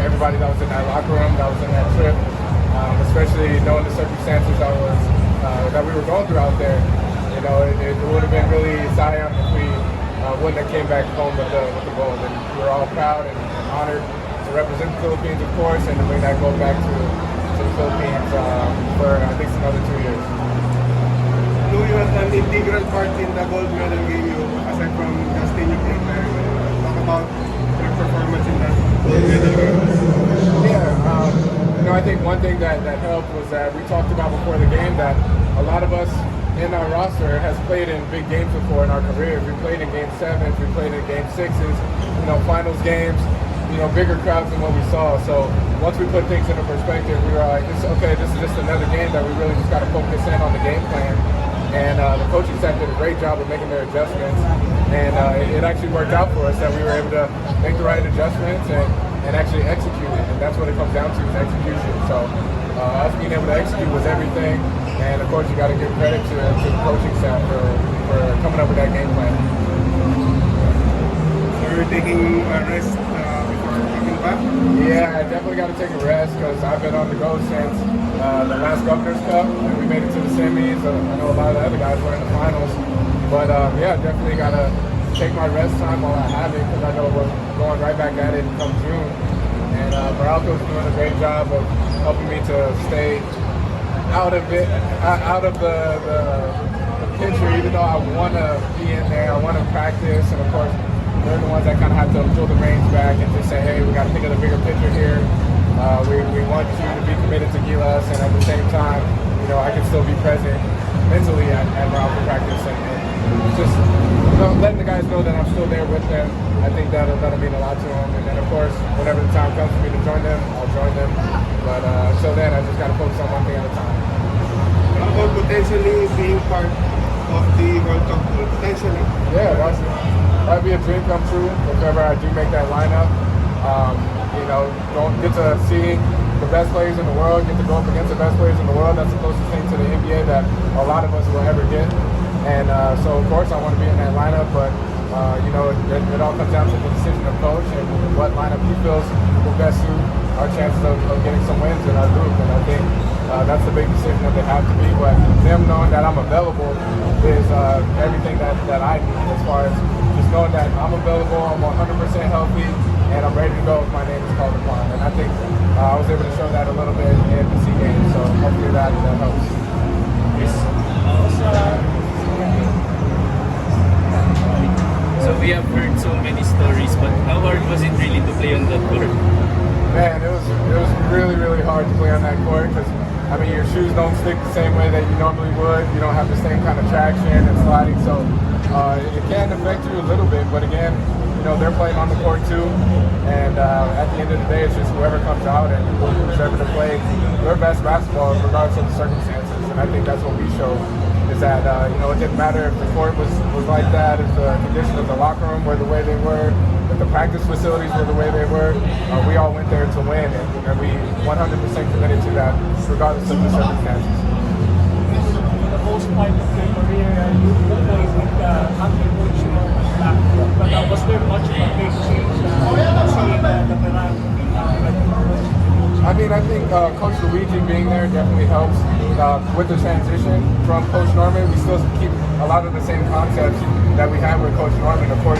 everybody that was in that locker room, that was in that trip, especially knowing the circumstances that we were going through out there. You know, it would have been really Zion if we wouldn't have came back home with the gold. And we were all proud and honored to represent the Philippines, of course, and to bring that gold back to the Philippines for at least another 2 years. You had an integral part in the gold medal game. You, aside from Justin, you played there. Talk about your performance in that gold medal game. Yeah, you know, I think one thing that helped was that we talked about before the game that a lot of us in our roster has played in big games before in our career. We played in Game 7s, we played in Game 6s, you know, finals games, you know, bigger crowds than what we saw. So once we put things into perspective, we were like, this is just another game that we really just got to focus in on the game plan. And the coaching staff did a great job of making their adjustments. And it actually worked out for us that we were able to make the right adjustments and actually execute it. And that's what it comes down to, is execution. So us being able to execute was everything. And of course, you got to give credit to the coaching staff for coming up with that game plan. So you're taking a rest before coming back? Yeah, I definitely got to take a rest because I've been on the go since the last Governor's Cup, and we made it to the semis. I know a lot of the other guys were in the finals, but yeah, definitely got to take my rest time while I have it because I know we're going right back at it come June. And Morocco's doing a great job of helping me to stay out of it, out of the picture, even though I want to be in there, I want to practice, and of course, they're the ones that kind of have to pull the reins back and just say, hey, we got to think of the bigger picture here. We want you to be committed to Gilas, and at the same time, you know, I can still be present mentally at Morocco practice, and just, you know, letting the guys know that I'm still there with them. I think that'll mean a lot to them. And then, of course, whenever the time comes for me to join them, I'll join them. But until then, I just got to focus on one thing at a time. How about potentially being part of the World Cup pool? Potentially? Yeah, that'd be a dream come true if ever I do make that lineup. You know, don't get to see the best players in the world, get to go up against the best players in the world. That's the closest thing to the NBA that a lot of us will ever get. And so, of course, I want to be in that lineup, but you know, it all comes down to the decision of coach and what lineup he feels will best suit our chances of getting some wins in our group. And I think that's the big decision that they have to be. But them knowing that I'm available is everything that I need, as far as just knowing that I'm available, I'm 100% healthy, and I'm ready to go if my name is called upon. And I think I was able to show that a little bit in the SEA Games, so hopefully that helps. Yes. So we have heard so many stories, but how hard was it really to play on that court? Man, it was really, really hard to play on that court because, I mean, your shoes don't stick the same way that you normally would. You don't have the same kind of traction and sliding, so it can affect you a little bit. But again, you know, they're playing on the court too, and at the end of the day, it's just whoever comes out and who's able to play their best basketball regardless of the circumstances. And I think that's what we showed. Is that, you know, it didn't matter if the court was like that, if the conditions of the locker room were the way they were, if the practice facilities were the way they were. We all went there to win, and we 100% committed to that, regardless of the circumstances. The most part of your career, you played with Uncle Coach back, but was there much of a big change seeing the Milan? I mean, I think Coach Luigi being there definitely helps with the transition from Coach Norman. We still keep a lot of the same concepts that we had with Coach Norman. Of course,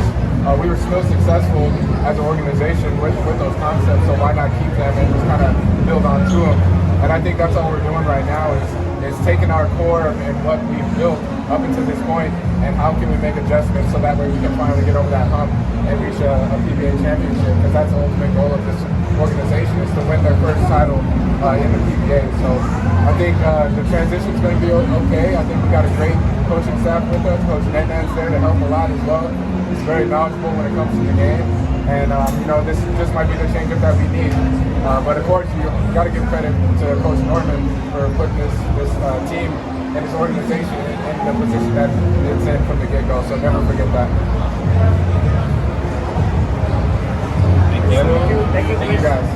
we were still successful as an organization with those concepts, so why not keep them and just kind of build on to them? And I think that's all we're doing right now is taking our core and what we've built up until this point, and how can we make adjustments so that way we can finally get over that hump and reach a PBA championship, because that's the ultimate goal of this organization, is to win their first title in the PBA. So I think the transition's going to be okay. I think we got a great coaching staff with us. Coach Netnan's there to help a lot as well. He's very knowledgeable when it comes to the game. And, you know, this just might be the change-up that we need. But, of course, you got to give credit to Coach Norman for putting this team and his organization in the position that it's in from the get-go. So never forget that. Thank you. Thank you guys.